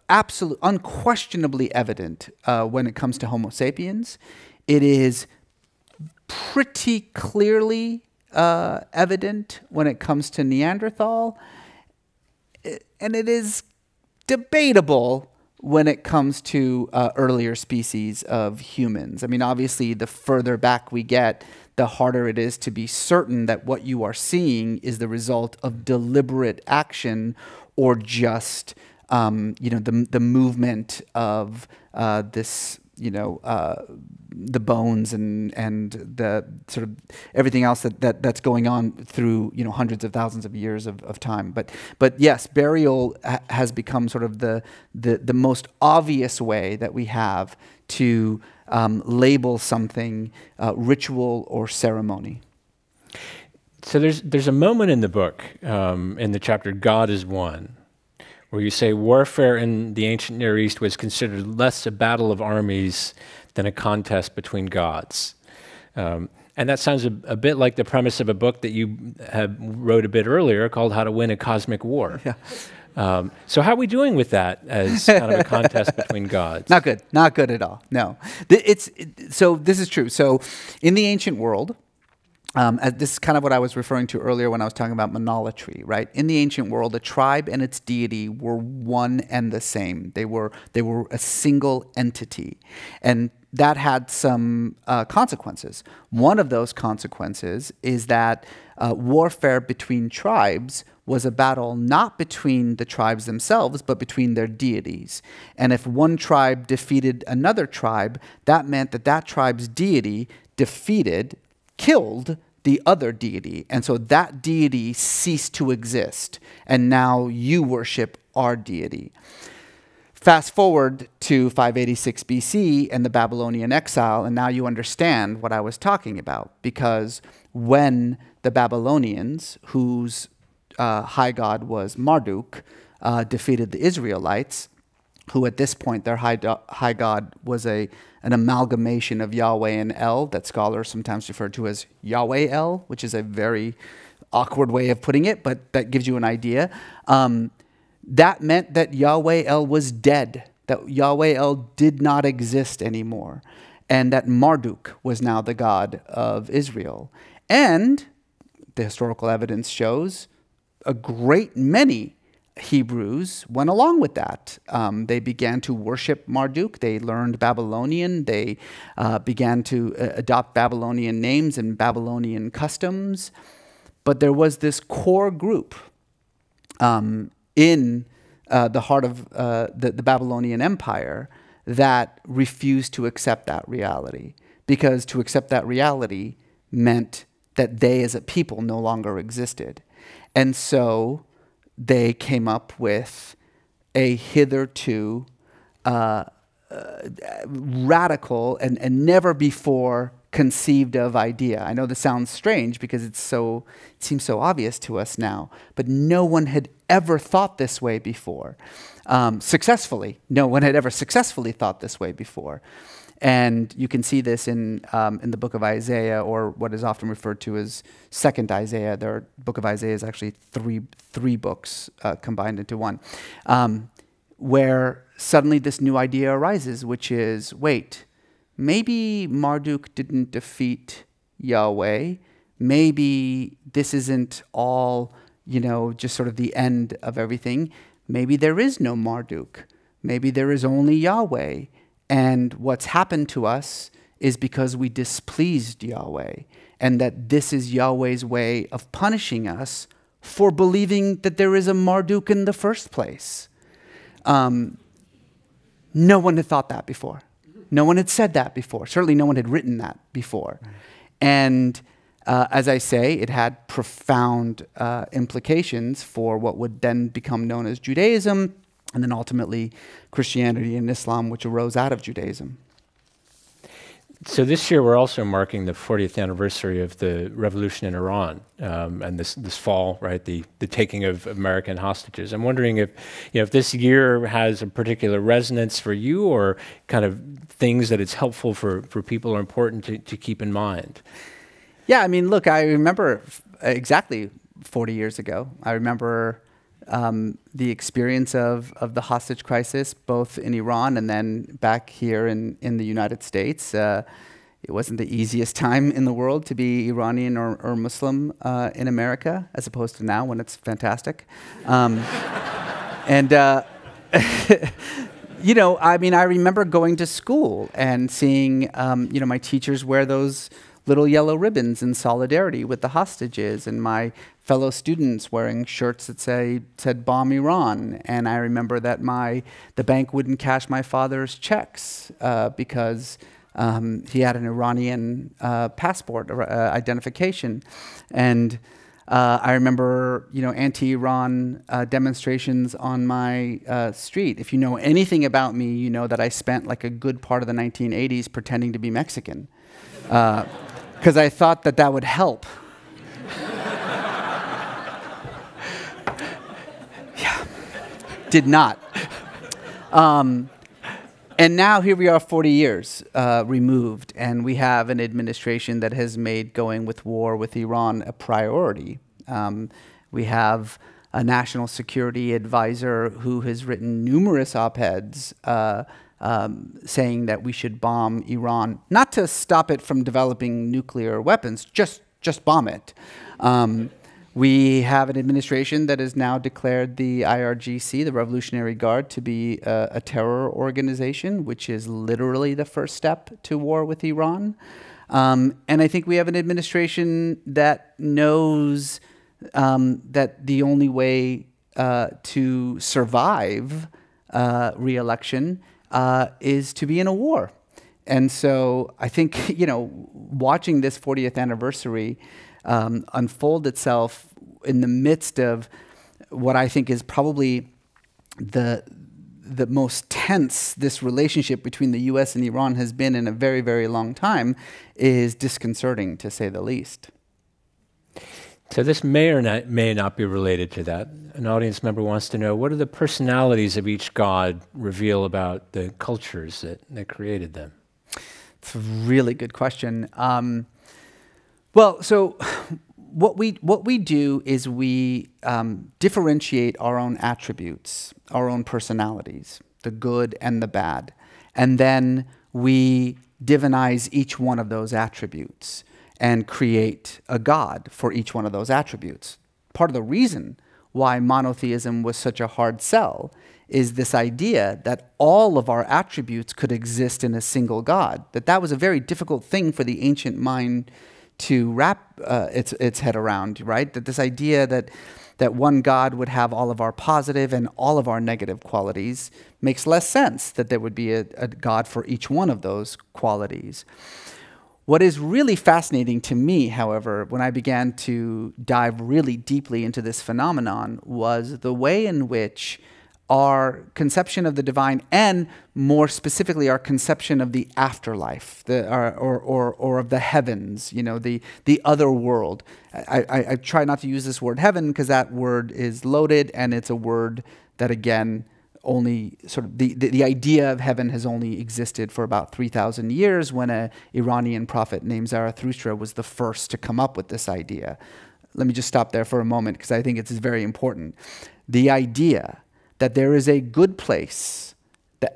unquestionably evident when it comes to Homo sapiens. It is pretty clearly evident when it comes to Neanderthal, and it is debatable when it comes to earlier species of humans. I mean, obviously, the further back we get, the harder it is to be certain that what you are seeing is the result of deliberate action or just, the movement of this, the bones and the sort of everything else that's going on through hundreds of thousands of years of time. But yes, burial has become sort of the most obvious way that we have to label something ritual or ceremony. So there's a moment in the book, in the chapter "God is One," where you say warfare in the ancient Near East was considered less a battle of armies than a contest between gods. And that sounds a bit like the premise of a book that you wrote a bit earlier called How to Win a Cosmic War. Yeah. So how are we doing with that as kind of a contest between gods? Not good at all, no. So this is true. So in the ancient world, this is kind of what I was referring to earlier when I was talking about monolatry, right? In the ancient world, a tribe and its deity were one and the same. They were a single entity. And that had some consequences. One of those consequences is that warfare between tribes was a battle not between the tribes themselves, but between their deities. And if one tribe defeated another tribe, that meant that that tribe's deity killed the other deity. And so that deity ceased to exist. And now you worship our deity. Fast forward to 586 BC and the Babylonian exile, and now you understand what I was talking about. Because when the Babylonians, whose high god was Marduk, defeated the Israelites, who at this point their high god was an amalgamation of Yahweh and El, that scholars sometimes refer to as Yahweh El, which is a very awkward way of putting it, but that gives you an idea. That meant that Yahweh El was dead, that Yahweh El did not exist anymore, and that Marduk was now the god of Israel. And the historical evidence shows a great many Hebrews went along with that. They began to worship Marduk. They learned Babylonian. They began to adopt Babylonian names and Babylonian customs. But there was this core group in the heart of the Babylonian Empire that refused to accept that reality. Because to accept that reality meant that they as a people no longer existed. And so they came up with a hitherto radical and never before conceived of idea. I know this sounds strange because it seems so obvious to us now, but no one had ever thought this way before. Successfully, no one had ever successfully thought this way before. And you can see this in the book of Isaiah, or what is often referred to as Second Isaiah. The book of Isaiah is actually three books combined into one, where suddenly this new idea arises, which is, wait, maybe Marduk didn't defeat Yahweh. Maybe this isn't all, just sort of the end of everything. Maybe there is no Marduk. Maybe there is only Yahweh. And what's happened to us is because we displeased Yahweh, and that this is Yahweh's way of punishing us for believing that there is a Marduk in the first place. No one had thought that before. No one had said that before. Certainly no one had written that before. And as I say, it had profound implications for what would then become known as Judaism, and then ultimately Christianity and Islam, which arose out of Judaism. So this year we're also marking the 40th anniversary of the revolution in Iran, and this fall, right? The taking of American hostages. I'm wondering if this year has a particular resonance for you, or kind of things that it's helpful for people or important to keep in mind. Yeah, I mean, look, I remember exactly 40 years ago. I remember the experience of the hostage crisis, both in Iran and then back here in the United States. It wasn't the easiest time in the world to be Iranian or Muslim in America, as opposed to now when it's fantastic. I mean, I remember going to school and seeing, my teachers wear those little yellow ribbons in solidarity with the hostages, and my fellow students wearing shirts that said "Bomb Iran." And I remember that the bank wouldn't cash my father's checks because he had an Iranian passport identification. And I remember, anti-Iran demonstrations on my street. If you know anything about me, you know that I spent like a good part of the 1980s pretending to be Mexican, because I thought that would help. Yeah, did not. And now here we are 40 years removed, and we have an administration that has made going with war with Iran a priority. We have a national security advisor who has written numerous op-eds saying that we should bomb Iran, not to stop it from developing nuclear weapons, just bomb it. We have an administration that has now declared the IRGC, the Revolutionary Guard, to be a terror organization, which is literally the first step to war with Iran. And I think we have an administration that knows that the only way to survive re-election is to be in a war. And so I think, watching this 40th anniversary unfold itself in the midst of what I think is probably the most tense this relationship between the U.S. and Iran has been in a very, very long time is disconcerting, to say the least. So this may or may not be related to that. An audience member wants to know, what do the personalities of each god reveal about the cultures that created them? It's a really good question. Well, so what we do is we differentiate our own attributes, our own personalities, the good and the bad, and then we divinize each one of those attributes and create a god for each one of those attributes. Part of the reason why monotheism was such a hard sell is this idea that all of our attributes could exist in a single god, that was a very difficult thing for the ancient mind to wrap its head around, right? That this idea that one God would have all of our positive and all of our negative qualities makes less sense, that there would be a God for each one of those qualities. What is really fascinating to me, however, when I began to dive really deeply into this phenomenon was the way in which our conception of the divine, and more specifically our conception of the afterlife, or of the heavens, the other world. I try not to use this word heaven because that word is loaded, and it's a word that, again, only sort of the idea of heaven has only existed for about 3,000 years, when an Iranian prophet named Zarathustra was the first to come up with this idea. Let me just stop there for a moment because I think it's very important. The idea that there is a good place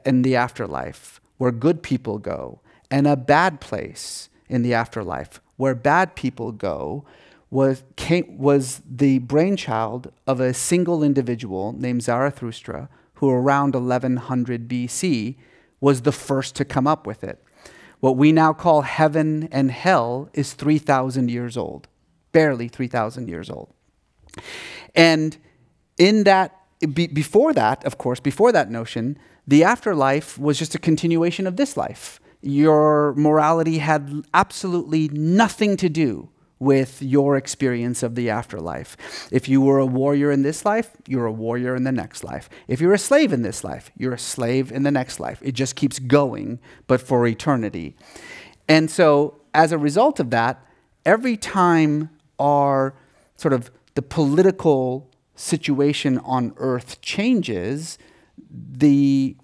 in the afterlife where good people go, and a bad place in the afterlife where bad people go, was the brainchild of a single individual named Zarathustra, who around 1100 BC was the first to come up with it. What we now call heaven and hell is 3,000 years old, barely 3,000 years old. And in that, before that, of course, before that notion, the afterlife was just a continuation of this life. Your morality had absolutely nothing to do with your experience of the afterlife. If you were a warrior in this life, you're a warrior in the next life. If you're a slave in this life, you're a slave in the next life. It just keeps going, but for eternity. And so, as a result of that, every time our sort of the political situation on earth changes, the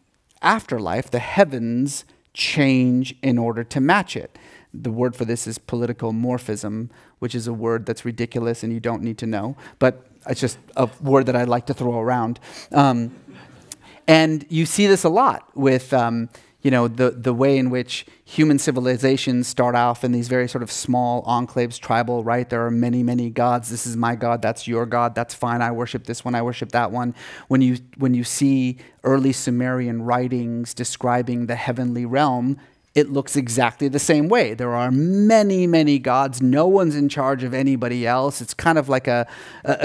afterlife, the heavens, change in order to match it. The word for this is political morphism, which is a word that's ridiculous and you don't need to know, but it's just a word that I like to throw around. And you see this a lot with the way in which human civilizations start off in these very sort of small enclaves, tribal, right? There are many, many gods. This is my God, that's your God, that's fine, I worship this one, I worship that one. When you see early Sumerian writings describing the heavenly realm, it looks exactly the same way. There are many, many gods. No one's in charge of anybody else. It's kind of like a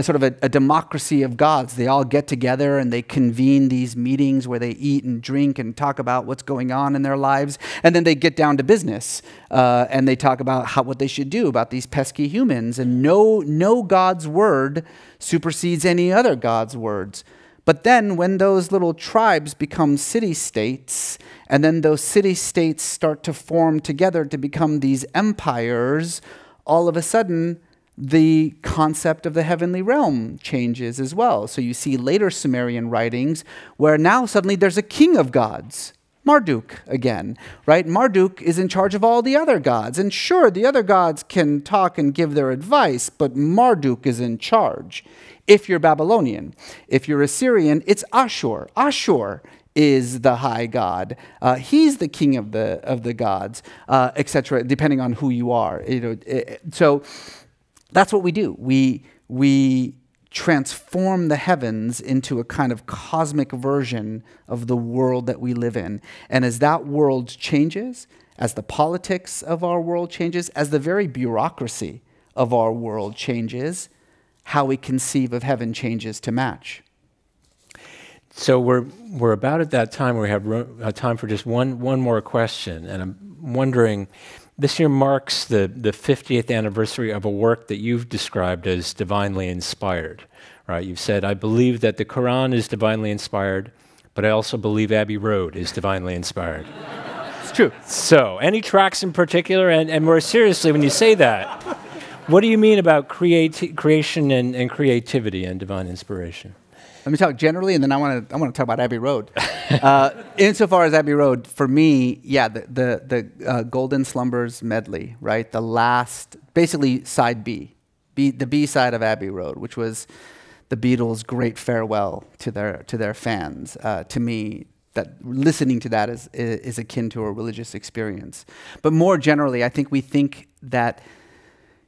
sort of a democracy of gods. They all get together and they convene these meetings where they eat and drink and talk about what's going on in their lives. And then they get down to business and they talk about what they should do about these pesky humans. And no god's word supersedes any other god's words. But then when those little tribes become city-states, and then those city-states start to form together to become these empires, all of a sudden the concept of the heavenly realm changes as well. So you see later Sumerian writings where now suddenly there's a king of gods, Marduk again, right? Marduk is in charge of all the other gods. And sure, the other gods can talk and give their advice, but Marduk is in charge. If you're Babylonian, if you're Assyrian, it's Ashur. Ashur is the high god. He's the king of the gods, etc. Depending on who you are. So that's what we do. We we transform the heavens into a kind of cosmic version of the world that we live in. And as that world changes, as the politics of our world changes, as the very bureaucracy of our world changes, how we conceive of heaven changes to match. So we're about at that time where we have time for just one more question, and I'm wondering, this year marks the 50th anniversary of a work that you've described as divinely inspired, right? You've said, I believe that the Quran is divinely inspired, but I also believe Abbey Road is divinely inspired. It's true. So, any tracks in particular, and more seriously, when you say that, what do you mean about creation and creativity and divine inspiration? Let me talk generally, and then I want to talk about Abbey Road. Insofar as Abbey Road, for me, yeah, the Golden Slumbers medley, right? The last, basically side B, the B side of Abbey Road, which was the Beatles' great farewell to their fans. To me, that listening to that is akin to a religious experience. But more generally, I think we think that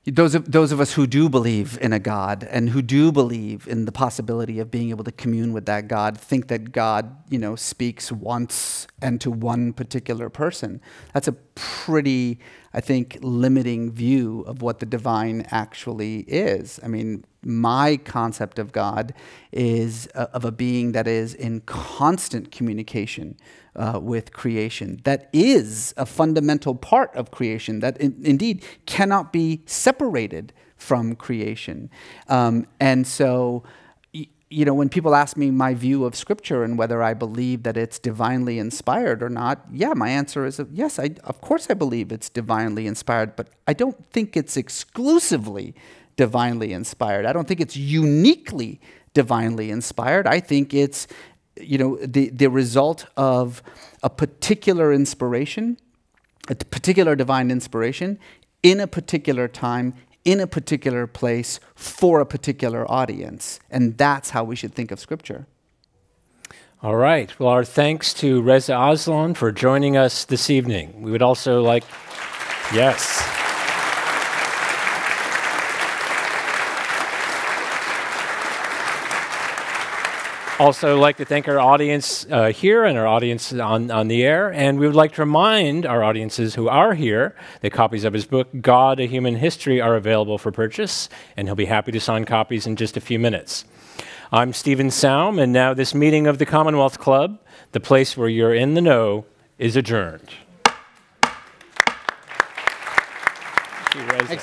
those of us who do believe in a God and who do believe in the possibility of being able to commune with that God think that God, speaks once and to one particular person. That's a pretty, I think, limiting view of what the divine actually is. I mean, my concept of God is of a being that is in constant communication with creation, that is a fundamental part of creation, that indeed cannot be separated from creation. And so, when people ask me my view of Scripture and whether I believe that it's divinely inspired or not, yeah, my answer is yes, of course I believe it's divinely inspired, but I don't think it's exclusively divinely inspired. I don't think it's uniquely divinely inspired. I think it's the result of a particular inspiration, a particular divine inspiration, in a particular time, in a particular place, for a particular audience. And that's how we should think of Scripture. All right. Well, our thanks to Reza Aslan for joining us this evening. We would also like, yes. Also like to thank our audience here and our audience on the air. And we would like to remind our audiences who are here that copies of his book, God, A Human History, are available for purchase, and he'll be happy to sign copies in just a few minutes. I'm Stephen Saum, and now this meeting of the Commonwealth Club, the place where you're in the know, is adjourned. Thank you, Reza.